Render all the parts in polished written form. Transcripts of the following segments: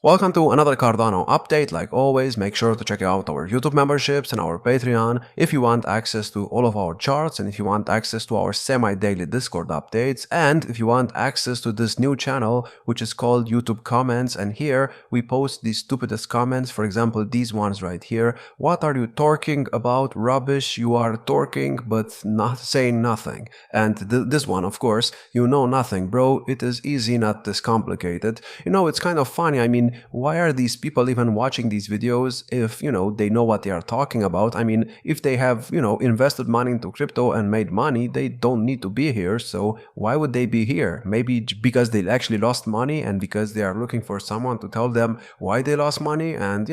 Welcome to another Cardano update. Like always, make sure to check out our YouTube memberships and our Patreon if you want access to all of our charts and if you want access to our semi-daily Discord updates and if you want access to this new channel which is called YouTube Comments, and here we post the stupidest comments. For example, these ones right here. What are you talking about? Rubbish. You are talking but not saying nothing. And this one, of course, you know nothing, bro. It is easy, not this complicated. You know, it's kind of funny. I mean, why are these people even watching these videos if, they know what they are talking about? I mean, if they have, invested money into crypto and made money, they don't need to be here. So why would they be here? Maybe because they actually lost money and because they are looking for someone to tell them why they lost money. And,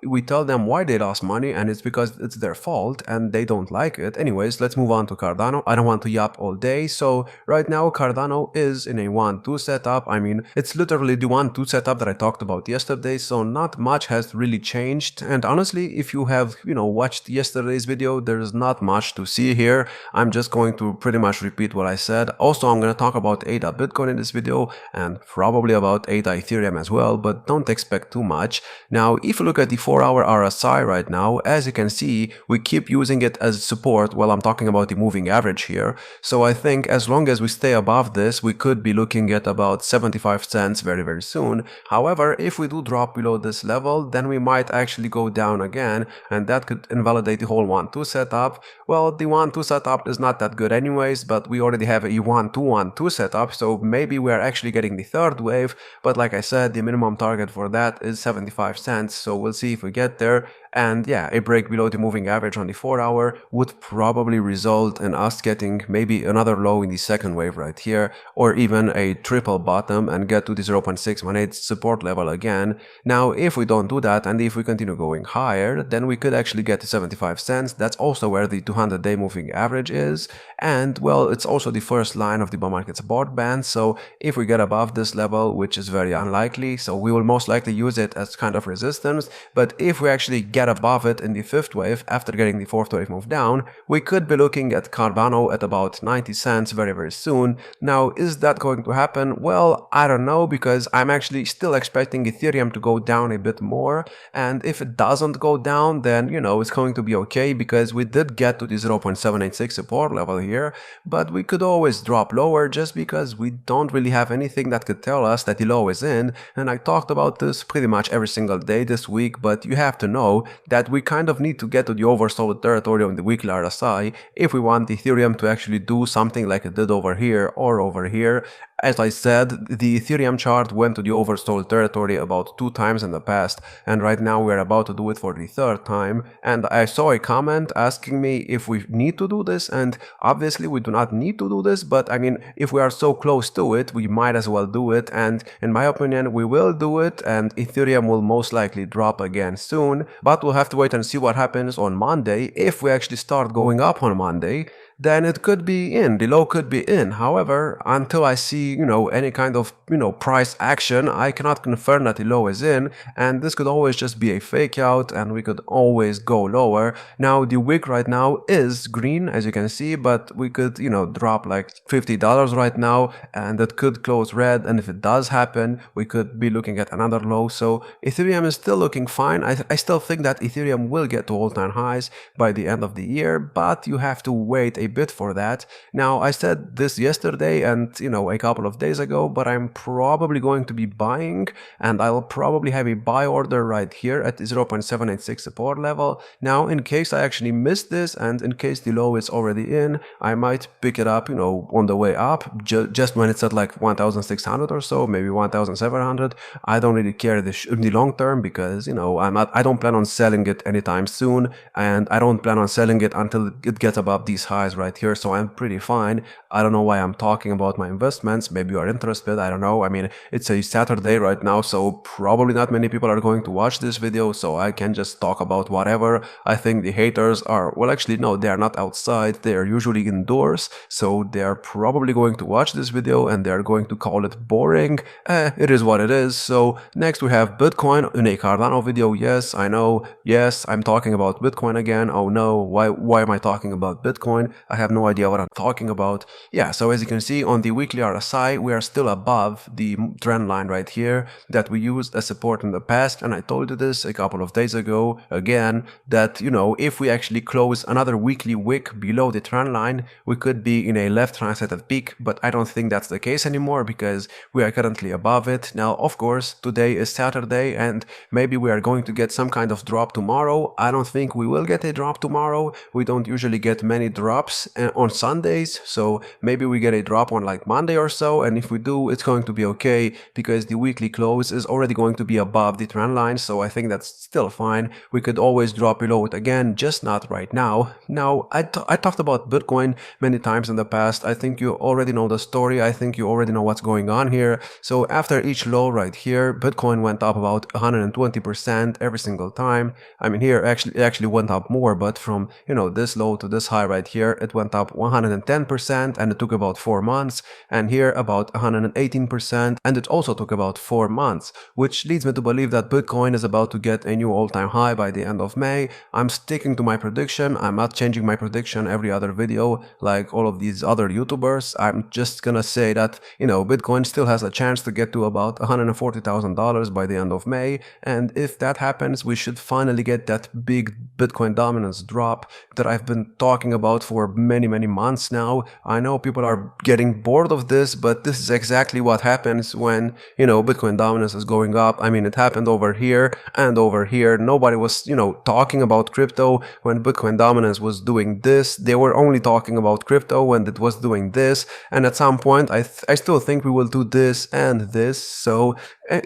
we tell them why they lost money and it's because it's their fault and they don't like it. Anyways, let's move on to Cardano. I don't want to yap all day. So right now, Cardano is in a 1-2 setup. I mean, it's literally the 1-2 setup that I talked about yesterday, so not much has really changed. And honestly, if you have watched yesterday's video, there's not much to see here. I'm just going to pretty much repeat what I said. Also, I'm going to talk about ADA Bitcoin in this video and probably about ADA Ethereum as well, but don't expect too much. Now, if you look at the 4-hour RSI right now, as you can see, we keep using it as support. Well, I'm talking about the moving average here. So I think as long as we stay above this, we could be looking at about 75 cents very, very soon. However, if we do drop below this level, then we might actually go down again, and that could invalidate the whole 1-2 setup. Well, the 1-2 setup is not that good anyways, but we already have a 1-2-1-2 setup, so maybe we are actually getting the third wave. But like I said, the minimum target for that is 75 cents, so we'll see if we get there. And yeah, a break below the moving average on the 4-hour would probably result in us getting maybe another low in the second wave right here, or even a triple bottom and get to the 0.618 support level again. Now, if we don't do that and if we continue going higher, then we could actually get to 75 cents. That's also where the 200-day moving average is. And well, it's also the first line of the bull market support band. So if we get above this level, which is very unlikely, so we will most likely use it as kind of resistance. But if we actually get above it in the fifth wave after getting the fourth wave move down, we could be looking at Cardano at about 90 cents very, very soon. Now, is that going to happen? Well, I don't know, because I'm actually still expecting Ethereum to go down a bit more. And if it doesn't go down, then, it's going to be okay, because we did get to the 0.786 support level here, but we could always drop lower just because we don't really have anything that could tell us that the low is in. And I talked about this pretty much every single day this week, but you have to know that we kind of need to get to the oversold territory on the weekly RSI if we want Ethereum to actually do something like it did over here or over here. As I said, the Ethereum chart went to the oversold territory about 2 times in the past, and right now we're about to do it for the 3rd time. And I saw a comment asking me if we need to do this, and obviously we do not need to do this, but I mean, if we are so close to it, we might as well do it, and in my opinion, we will do it, and Ethereum will most likely drop again soon, but we'll have to wait and see what happens on Monday. If we actually start going up on Monday, then it could be in, the low could be in. However, until I see, any kind of, price action, I cannot confirm that the low is in, and this could always just be a fake out, and we could always go lower. Now, the wick right now is green, as you can see, but we could, drop like $50 right now, and it could close red, and if it does happen, we could be looking at another low. So Ethereum is still looking fine. I still think that Ethereum will get to all-time highs by the end of the year, but you have to wait a bit for that. Now, I said this yesterday and a couple of days ago, but I'm probably going to be buying, and I'll probably have a buy order right here at the 0.786 support level. Now, in case I actually miss this and in case the low is already in, I might pick it up on the way up, just when it's at like 1,600 or so, maybe 1,700. I don't really care in the long term, because I don't plan on selling it anytime soon, and I don't plan on selling it until it gets above these highs right here. So I'm pretty fine. I don't know why I'm talking about my investments. Maybe you are interested. I don't know. I mean, it's a Saturday right now, so probably not many people are going to watch this video, so I can just talk about whatever. I think the haters are, well, actually no, they are not outside, they are usually indoors, so they are probably going to watch this video and they are going to call it boring. It is what it is. So next we have Bitcoin in a Cardano video. Yes, I know. Yes, I'm talking about Bitcoin again. Oh no, why am I talking about Bitcoin? I have no idea what I'm talking about. Yeah, so as you can see on the weekly RSI, we are still above the trend line right here that we used as support in the past. And I told you this a couple of days ago again, that, you know, if we actually close another weekly wick below the trend line, we could be in a left translated peak, but I don't think that's the case anymore because we are currently above it. Now, of course, today is Saturday and maybe we are going to get some kind of drop tomorrow. I don't think we will get a drop tomorrow. We don't usually get many drops on Sundays, so maybe we get a drop on like Monday or so, and if we do, it's going to be okay because the weekly close is already going to be above the trend line, so I think that's still fine. We could always drop below it again, just not right now. Now, I talked about Bitcoin many times in the past. I think you already know the story. I think you already know what's going on here. So after each low right here, Bitcoin went up about 120% every single time. I mean, here it actually went up more, but from, you know, this low to this high right here, it went up 110% and it took about 4 months, and here about 118%, and it also took about 4 months, which leads me to believe that Bitcoin is about to get a new all-time high by the end of May. I'm sticking to my prediction. I'm not changing my prediction every other video like all of these other YouTubers. I'm just gonna say that, you know, Bitcoin still has a chance to get to about $140,000 by the end of May, and if that happens, we should finally get that big Bitcoin dominance drop that I've been talking about for many months now. I know people are getting bored of this, but this is exactly what happens when, you know, Bitcoin dominance is going up. I mean, it happened over here and over here. Nobody was, you know, talking about crypto when Bitcoin dominance was doing this. They were only talking about crypto when it was doing this, and at some point I still think we will do this and this, so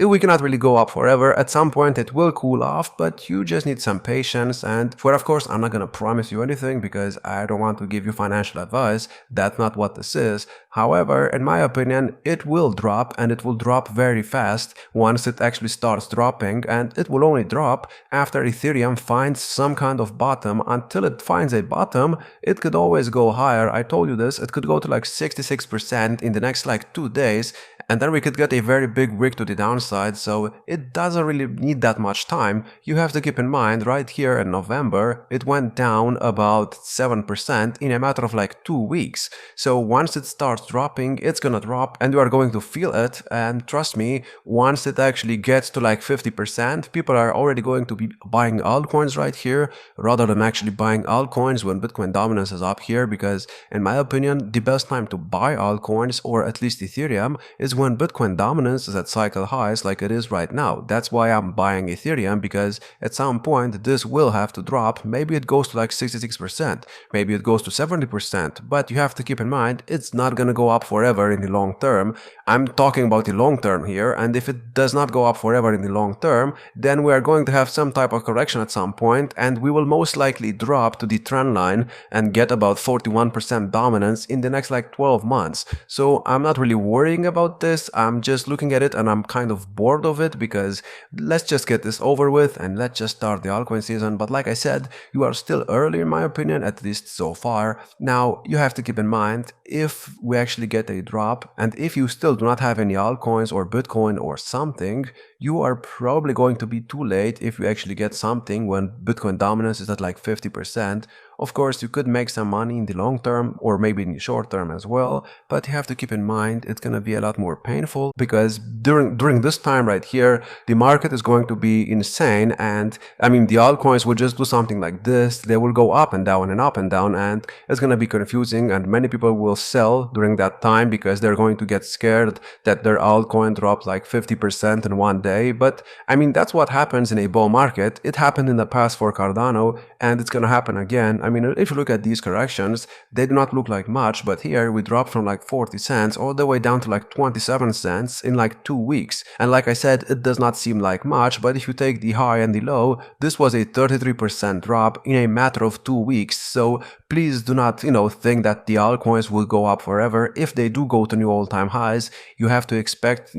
we cannot really go up forever. At some point it will cool off, but you just need some patience. And of course, I'm not gonna promise you anything because I don't want to give you financial advice. That's not what this is. However, in my opinion, it will drop, and it will drop very fast once it actually starts dropping, and it will only drop after Ethereum finds some kind of bottom. Until it finds a bottom, it could always go higher. I told you this, it could go to like 66% in the next like 2 days, and then we could get a very big wick to the downside, so it doesn't really need that much time. You have to keep in mind, right here in November, it went down about 7% in a matter of like 2 weeks. So once it starts dropping, it's gonna drop and you are going to feel it, and trust me, once it actually gets to like 50%, people are already going to be buying altcoins right here rather than actually buying altcoins when Bitcoin dominance is up here, because in my opinion, the best time to buy altcoins, or at least Ethereum, is when Bitcoin dominance is at cycle highs like it is right now. That's why I'm buying Ethereum, because at some point this will have to drop. Maybe it goes to like 66%, maybe it goes to 70%, but you have to keep in mind it's not gonna go up forever in the long term. I'm talking about the long term here, and if it does not go up forever in the long term, then we are going to have some type of correction at some point, and we will most likely drop to the trend line and get about 41% dominance in the next like 12 months. So I'm not really worrying about this. I'm just looking at it and I'm kind of bored of it, because let's just get this over with and let's just start the altcoin season. But like I said, you are still early in my opinion, at least so far. Now you have to keep in mind, if we actually get a drop, and if you still do not have any altcoins or Bitcoin or something, you are probably going to be too late if you actually get something when Bitcoin dominance is at like 50%. Of course, you could make some money in the long term, or maybe in the short term as well, but you have to keep in mind it's gonna be a lot more painful, because during this time right here, the market is going to be insane, and I mean, the altcoins will just do something like this. They will go up and down and up and down, and it's gonna be confusing, and many people will sell during that time because they're going to get scared that their altcoin dropped like 50% in one day. But I mean, that's what happens in a bull market. It happened in the past for Cardano, and it's gonna happen again. I mean, if you look at these corrections, they do not look like much, but here we dropped from like 40 cents all the way down to like 27 cents in like 2 weeks. And like I said, it does not seem like much, but if you take the high and the low, this was a 33% drop in a matter of 2 weeks. So please do not, think that the altcoins will go up forever. If they do go to new all-time highs, you have to expect,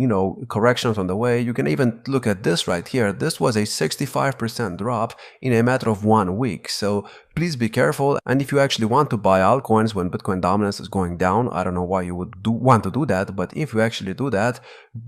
corrections on the way. You can even look at this right here. This was a 65% drop in a matter of 1 week. So please be careful. And if you actually want to buy altcoins when Bitcoin dominance is going down, I don't know why you would want to do that, but if you actually do that,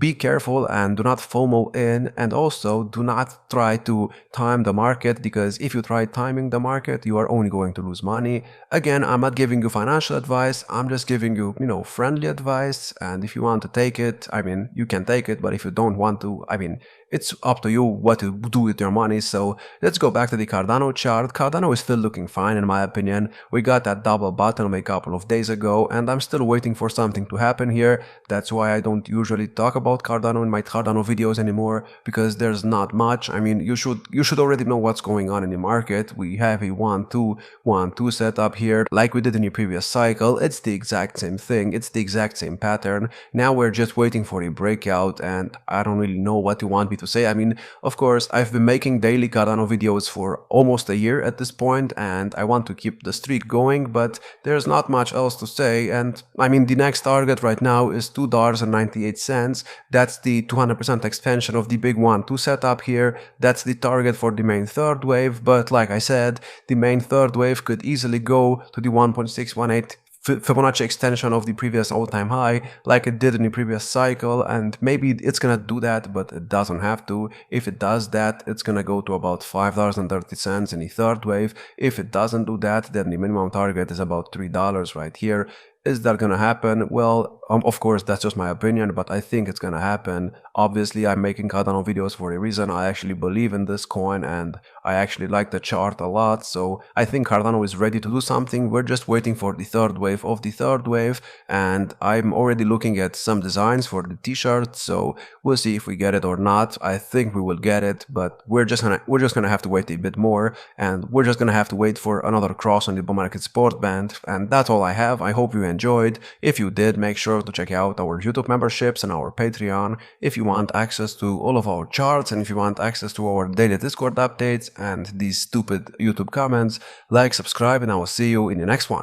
be careful and do not FOMO in, and also do not try to time the market, because if you try timing the market, you are only going to lose money. Again, I'm not giving you financial advice, I'm just giving you, friendly advice, and if you want to take it, I mean, you can take it, but if you don't want to, I mean, it's up to you what to do with your money. So let's go back to the Cardano chart. Cardano is still looking fine in my opinion. We got that double bottom a couple of days ago, and I'm still waiting for something to happen here. That's why I don't usually talk about Cardano in my Cardano videos anymore, because there's not much. I mean, you should already know what's going on in the market. We have a 1-2 setup here, like we did in the previous cycle. It's the exact same thing. It's the exact same pattern. Now we're just waiting for a breakout, and I don't really know what you want me to say. I mean, of course, I've been making daily Cardano videos for almost a year at this point, and I want to keep the streak going, but there's not much else to say. And I mean, the next target right now is $2.98. That's the 200% expansion of the big 1-2 setup here. That's the target for the main third wave, but like I said, the main third wave could easily go to the 1.618 Fibonacci extension of the previous all-time high, like it did in the previous cycle, and maybe it's gonna do that, but it doesn't have to. If it does that, it's gonna go to about $5.30 in the third wave. If it doesn't do that, then the minimum target is about $3 right here. Is that gonna happen? Well, of course, that's just my opinion, but I think it's gonna happen. Obviously, I'm making Cardano videos for a reason. I actually believe in this coin, and I actually like the chart a lot, so I think Cardano is ready to do something. We're just waiting for the third wave of the third wave, and I'm already looking at some designs for the t-shirt, so we'll see if we get it or not. I think we will get it, but we're just gonna have to wait a bit more, and we're just gonna have to wait for another cross on the bull market support band, and that's all I have. I hope you enjoyed. If you did, make sure to check out our YouTube memberships and our Patreon if you want access to all of our charts, and if you want access to our daily Discord updates and these stupid YouTube comments. Like, subscribe, and I will see you in the next one.